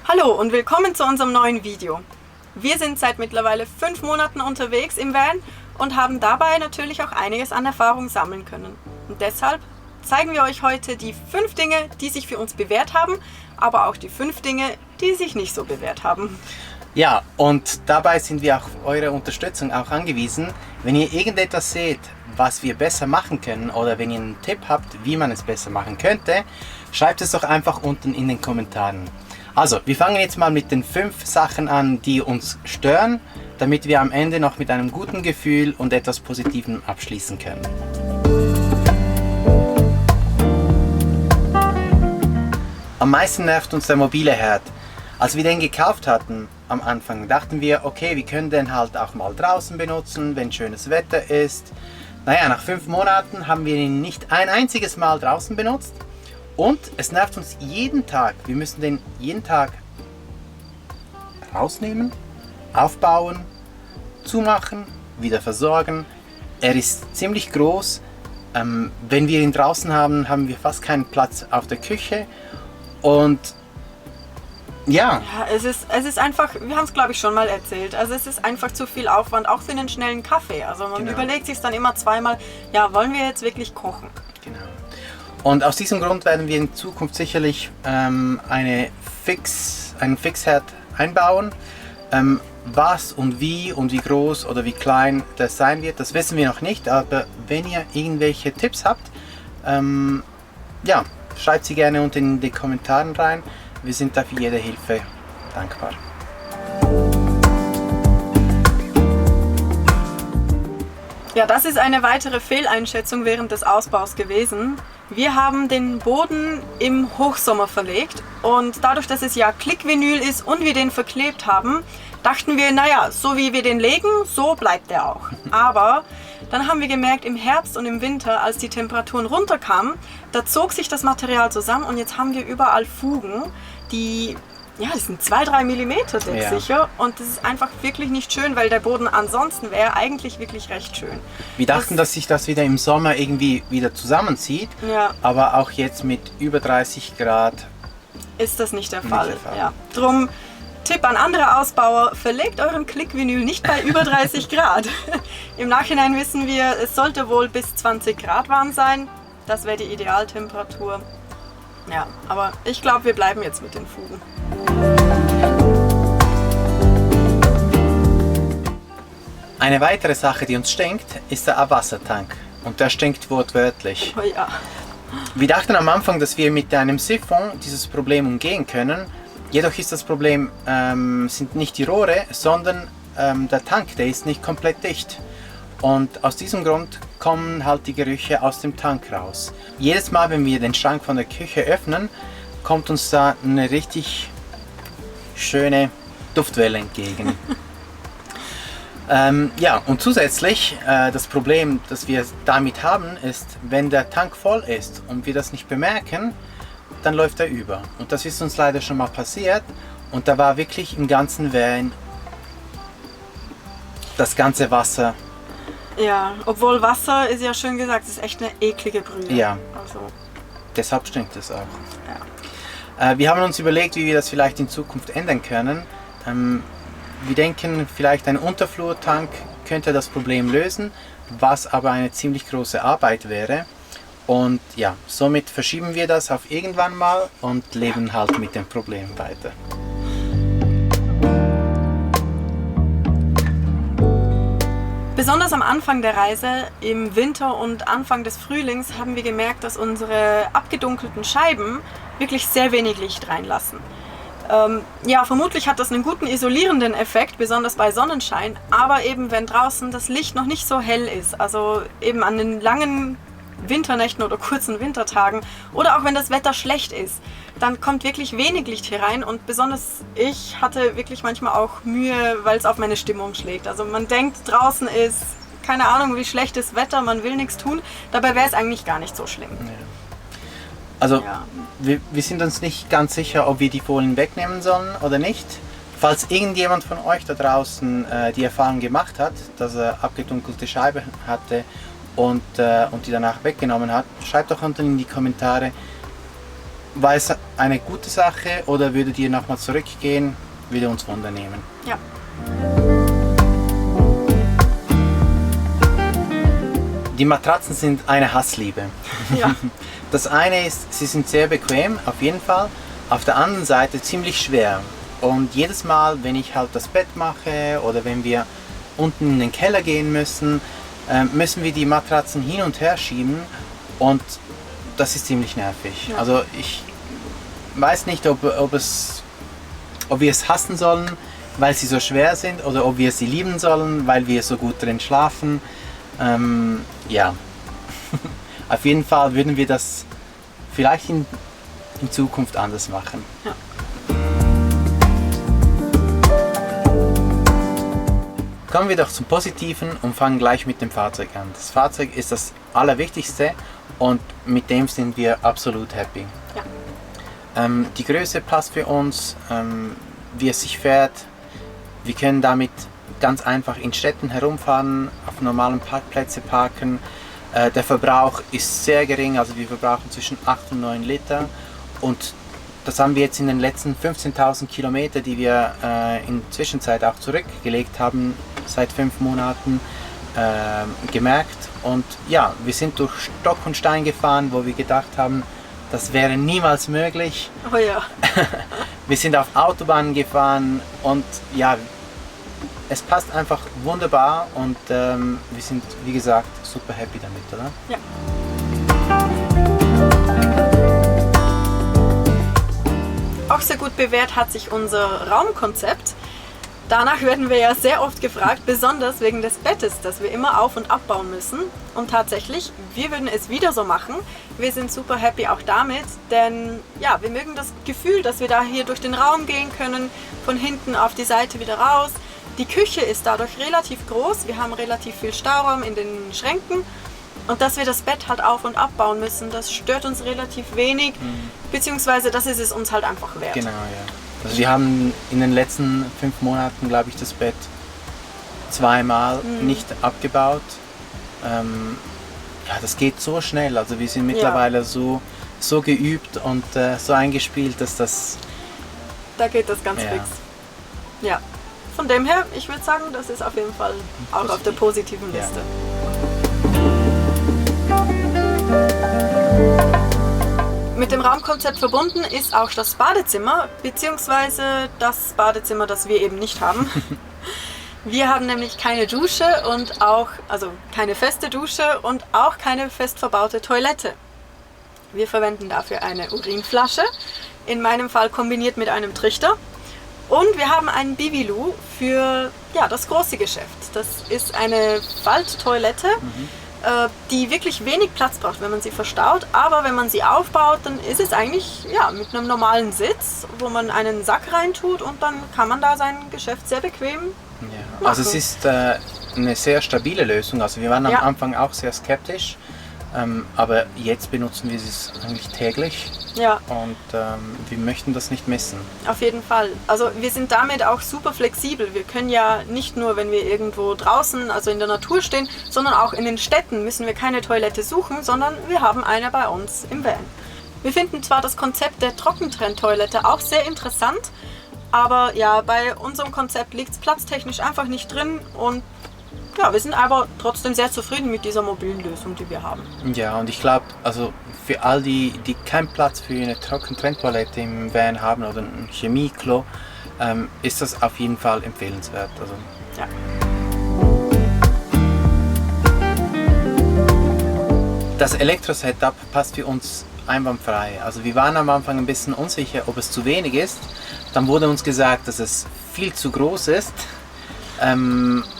Hallo und willkommen zu unserem neuen Video. Wir sind seit mittlerweile 5 Monaten unterwegs im Van und haben dabei natürlich auch einiges an Erfahrung sammeln können. Und deshalb zeigen wir euch heute die 5 Dinge, die sich für uns bewährt haben, aber auch die 5 Dinge, die sich nicht so bewährt haben. Ja, und dabei sind wir auf eure Unterstützung auch angewiesen. Wenn ihr irgendetwas seht, was wir besser machen können oder wenn ihr einen Tipp habt, wie man es besser machen könnte, schreibt es doch einfach unten in den Kommentaren. Also, wir fangen jetzt mal mit den 5 Sachen an, die uns stören, damit wir am Ende noch mit einem guten Gefühl und etwas Positivem abschließen können. Am meisten nervt uns der mobile Herd. Als wir den gekauft hatten am Anfang, dachten wir, okay, wir können den halt auch mal draußen benutzen, wenn schönes Wetter ist. Naja, nach 5 Monaten haben wir ihn nicht ein einziges Mal draußen benutzt. Und es nervt uns jeden Tag. Wir müssen den jeden Tag rausnehmen, aufbauen, zumachen, wieder versorgen. Er ist ziemlich groß. Wenn wir ihn draußen haben, haben wir fast keinen Platz auf der Küche. Und ja, es ist einfach, wir haben es glaube ich schon mal erzählt, also es ist einfach zu viel Aufwand, auch für einen schnellen Kaffee. Also man überlegt sich dann immer zweimal, ja, wollen wir jetzt wirklich kochen? Genau. Und aus diesem Grund werden wir in Zukunft sicherlich einen Fixherd einbauen. Was und wie groß oder wie klein das sein wird, das wissen wir noch nicht. Aber wenn ihr irgendwelche Tipps habt, ja, schreibt sie gerne unten in die Kommentare rein. Wir sind da für jede Hilfe dankbar. Ja, das ist eine weitere Fehleinschätzung während des Ausbaus gewesen. Wir haben den Boden im Hochsommer verlegt und dadurch, dass es ja Klickvinyl ist und wir den verklebt haben, dachten wir, naja, so wie wir den legen, so bleibt der auch. Aber dann haben wir gemerkt, im Herbst und im Winter, als die Temperaturen runterkamen, da zog sich das Material zusammen und jetzt haben wir überall Fugen, die sind 2-3 Millimeter sicher und das ist einfach wirklich nicht schön, weil der Boden ansonsten wäre eigentlich wirklich recht schön. Wir dachten, dass sich das wieder im Sommer irgendwie wieder zusammenzieht, aber auch jetzt mit über 30 Grad ist das nicht der Fall. Ja. Drum Tipp an andere Ausbauer, verlegt euren Klickvinyl nicht bei über 30 Grad. Im Nachhinein wissen wir, es sollte wohl bis 20 Grad warm sein, das wäre die Idealtemperatur. Ja, aber ich glaube, wir bleiben jetzt mit den Fugen. Eine weitere Sache, die uns stinkt, ist der Abwassertank. Und der stinkt wortwörtlich. Oh ja. Wir dachten am Anfang, dass wir mit einem Siphon dieses Problem umgehen können. Jedoch ist das Problem sind nicht die Rohre, sondern der Tank, der ist nicht komplett dicht. Und aus diesem Grund kommen halt die Gerüche aus dem Tank raus. Jedes Mal, wenn wir den Schrank von der Küche öffnen, kommt uns da eine richtig schöne Duftwelle entgegen. Ja, und zusätzlich das Problem, das wir damit haben, ist, wenn der Tank voll ist und wir das nicht bemerken, dann läuft er über. Und das ist uns leider schon mal passiert und da war wirklich im ganzen Van das ganze Wasser. Ja, obwohl Wasser, ist ja schön gesagt, ist echt eine eklige Brühe. Ja, also. Deshalb stinkt es auch. Ja. Wir haben uns überlegt, wie wir das vielleicht in Zukunft ändern können. Wir denken, vielleicht ein Unterflurtank könnte das Problem lösen, was aber eine ziemlich große Arbeit wäre. Und ja, somit verschieben wir das auf irgendwann mal und leben halt mit dem Problem weiter. Besonders am Anfang der Reise, im Winter und Anfang des Frühlings, haben wir gemerkt, dass unsere abgedunkelten Scheiben wirklich sehr wenig Licht reinlassen. Ja, vermutlich hat das einen guten isolierenden Effekt, besonders bei Sonnenschein, aber eben wenn draußen das Licht noch nicht so hell ist, also eben an den langen Winternächten oder kurzen Wintertagen oder auch wenn das Wetter schlecht ist, dann kommt wirklich wenig Licht hier rein und besonders ich hatte wirklich manchmal auch Mühe, weil es auf meine Stimmung schlägt. Also man denkt, draußen ist, keine Ahnung, wie schlechtes Wetter, man will nichts tun, dabei wäre es eigentlich gar nicht so schlimm. Ja. Also wir sind uns nicht ganz sicher, ob wir die Folien wegnehmen sollen oder nicht. Falls irgendjemand von euch da draußen die Erfahrung gemacht hat, dass er abgedunkelte Scheibe hatte und die danach weggenommen hat, schreibt doch unten in die Kommentare, war es eine gute Sache oder würdet ihr nochmal zurückgehen? Würde uns Wunder nehmen. Ja. Die Matratzen sind eine Hassliebe. Ja. Das eine ist, sie sind sehr bequem, auf jeden Fall. Auf der anderen Seite ziemlich schwer. Und jedes Mal, wenn ich halt das Bett mache oder wenn wir unten in den Keller gehen müssen, müssen wir die Matratzen hin und her schieben und das ist ziemlich nervig. Ja. Also ich weiß nicht, ob wir es hassen sollen, weil sie so schwer sind oder ob wir sie lieben sollen, weil wir so gut drin schlafen. Ja, auf jeden Fall würden wir das vielleicht in Zukunft anders machen. Ja. Kommen wir doch zum Positiven und fangen gleich mit dem Fahrzeug an. Das Fahrzeug ist das Allerwichtigste und mit dem sind wir absolut happy. Ja. Die Größe passt für uns, wie es sich fährt. Wir können damit ganz einfach in Städten herumfahren, auf normalen Parkplätzen parken. Der Verbrauch ist sehr gering, also wir verbrauchen zwischen 8 und 9 Liter. Und das haben wir jetzt in den letzten 15.000 Kilometern, die wir in der Zwischenzeit auch zurückgelegt haben, seit 5 Monaten, gemerkt. Und ja, wir sind durch Stock und Stein gefahren, wo wir gedacht haben, das wäre niemals möglich. Oh ja. Wir sind auf Autobahnen gefahren und ja, es passt einfach wunderbar und wir sind, wie gesagt, super happy damit, oder? Ja. Auch sehr gut bewährt hat sich unser Raumkonzept. Danach werden wir ja sehr oft gefragt, besonders wegen des Bettes, das wir immer auf- und abbauen müssen. Und tatsächlich, wir würden es wieder so machen. Wir sind super happy auch damit, denn ja, wir mögen das Gefühl, dass wir da hier durch den Raum gehen können, von hinten auf die Seite wieder raus. Die Küche ist dadurch relativ groß, wir haben relativ viel Stauraum in den Schränken. Und dass wir das Bett halt auf- und abbauen müssen, das stört uns relativ wenig, beziehungsweise das ist es uns halt einfach wert. Genau, ja. Also wir haben in den letzten 5 Monaten, glaube ich, das Bett zweimal nicht abgebaut. Ja, das geht so schnell. Also wir sind mittlerweile so geübt und so eingespielt, dass das... Da geht das ganz fix. Ja. Von dem her, ich würde sagen, das ist auf jeden Fall auch auf der positiven Liste. Mit dem Raumkonzept verbunden ist auch das Badezimmer, beziehungsweise das Badezimmer, das wir eben nicht haben. Wir haben nämlich keine Dusche und auch, also keine feste Dusche und auch keine fest verbaute Toilette. Wir verwenden dafür eine Urinflasche, in meinem Fall kombiniert mit einem Trichter. Und wir haben einen Bivilou für das große Geschäft. Das ist eine Falttoilette, die wirklich wenig Platz braucht, wenn man sie verstaut. Aber wenn man sie aufbaut, dann ist es eigentlich mit einem normalen Sitz, wo man einen Sack reintut und dann kann man da sein Geschäft sehr bequem machen. Also es ist eine sehr stabile Lösung. Also wir waren am Anfang auch sehr skeptisch, aber jetzt benutzen wir es eigentlich täglich. Ja. Und wir möchten das nicht missen. Auf jeden Fall. Also wir sind damit auch super flexibel. Wir können ja nicht nur, wenn wir irgendwo draußen, also in der Natur stehen, sondern auch in den Städten müssen wir keine Toilette suchen, sondern wir haben eine bei uns im Van. Wir finden zwar das Konzept der Trockentrenntoilette auch sehr interessant, aber bei unserem Konzept liegt es platztechnisch einfach nicht drin und wir sind aber trotzdem sehr zufrieden mit dieser mobilen Lösung, die wir haben. Ja, und ich glaube, also für all die keinen Platz für eine Trockentrenntoilette im Van haben oder ein Chemieklo, ist das auf jeden Fall empfehlenswert. Also, ja. Das Elektro-Setup passt für uns einwandfrei. Also wir waren am Anfang ein bisschen unsicher, ob es zu wenig ist. Dann wurde uns gesagt, dass es viel zu groß ist.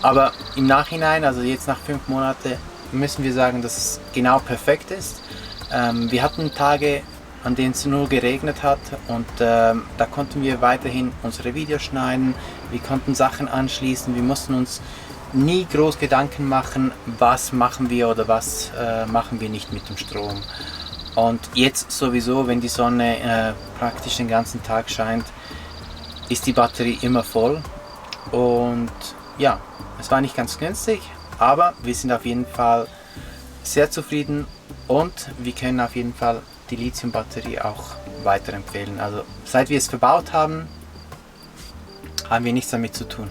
Aber im Nachhinein, also jetzt nach 5 Monaten, müssen wir sagen, dass es genau perfekt ist. Wir hatten Tage, an denen es nur geregnet hat und da konnten wir weiterhin unsere Videos schneiden, wir konnten Sachen anschließen, wir mussten uns nie groß Gedanken machen, was machen wir oder was machen wir nicht mit dem Strom. Und jetzt sowieso, wenn die Sonne praktisch den ganzen Tag scheint, ist die Batterie immer voll. Und ja, es war nicht ganz günstig, aber wir sind auf jeden Fall sehr zufrieden und wir können auf jeden Fall die Lithium-Batterie auch weiterempfehlen. Also seit wir es verbaut haben, haben wir nichts damit zu tun.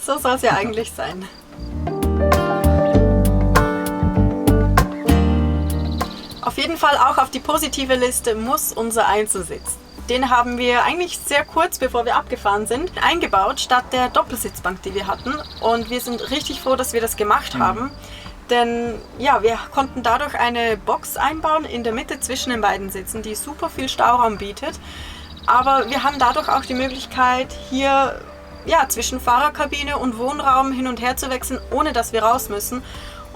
So soll es ja eigentlich sein. Auf jeden Fall auch auf die positive Liste muss unser Einzelsitz. Den haben wir eigentlich sehr kurz, bevor wir abgefahren sind, eingebaut, statt der Doppelsitzbank, die wir hatten. Und wir sind richtig froh, dass wir das gemacht haben. Denn ja, wir konnten dadurch eine Box einbauen in der Mitte zwischen den beiden Sitzen, die super viel Stauraum bietet. Aber wir haben dadurch auch die Möglichkeit, hier ja, zwischen Fahrerkabine und Wohnraum hin und her zu wechseln, ohne dass wir raus müssen.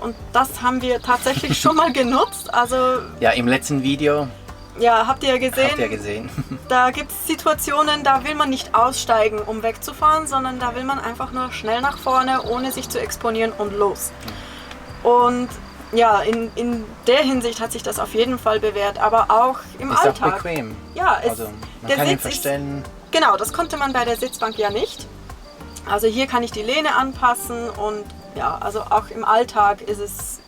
Und das haben wir tatsächlich schon mal genutzt. Also, ja, im letzten Video ja, habt ihr gesehen? habt ihr gesehen. Da gibt es Situationen, da will man nicht aussteigen, um wegzufahren, sondern da will man einfach nur schnell nach vorne, ohne sich zu exponieren und los. Und ja, in der Hinsicht hat sich das auf jeden Fall bewährt, aber auch im Ist Alltag. auch bequem. Ja, Also man der kann ihn Sitz ist, verstellen. genau, das konnte man bei der Sitzbank ja nicht. Also hier kann ich die Lehne anpassen und ja, also auch im Alltag ist es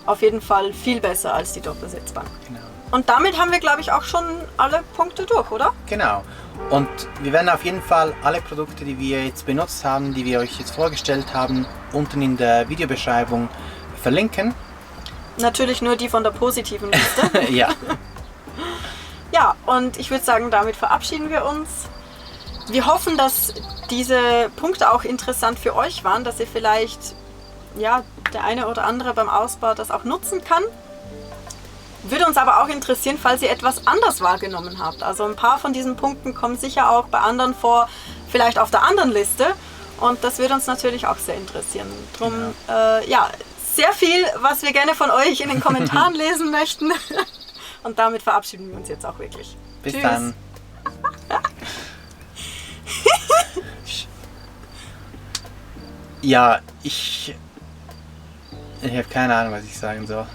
auf jeden Fall viel besser als die Doppelsitzbank. Genau. Und damit haben wir, glaube ich, auch schon alle Punkte durch, oder? Genau. Und wir werden auf jeden Fall alle Produkte, die wir jetzt benutzt haben, die wir euch jetzt vorgestellt haben, unten in der Videobeschreibung verlinken. Natürlich nur die von der positiven Liste. Ja. Ja, und ich würde sagen, damit verabschieden wir uns. Wir hoffen, dass diese Punkte auch interessant für euch waren, dass ihr vielleicht, ja, der eine oder andere beim Ausbau das auch nutzen kann. Würde uns aber auch interessieren, falls ihr etwas anders wahrgenommen habt. Also ein paar von diesen Punkten kommen sicher auch bei anderen vor, vielleicht auf der anderen Liste. Und das würde uns natürlich auch sehr interessieren. Drum, ja, sehr viel, was wir gerne von euch in den Kommentaren lesen möchten. Und damit verabschieden wir uns jetzt auch wirklich. Bis Tschüss. dann. Ja, ich habe keine Ahnung, was ich sagen soll.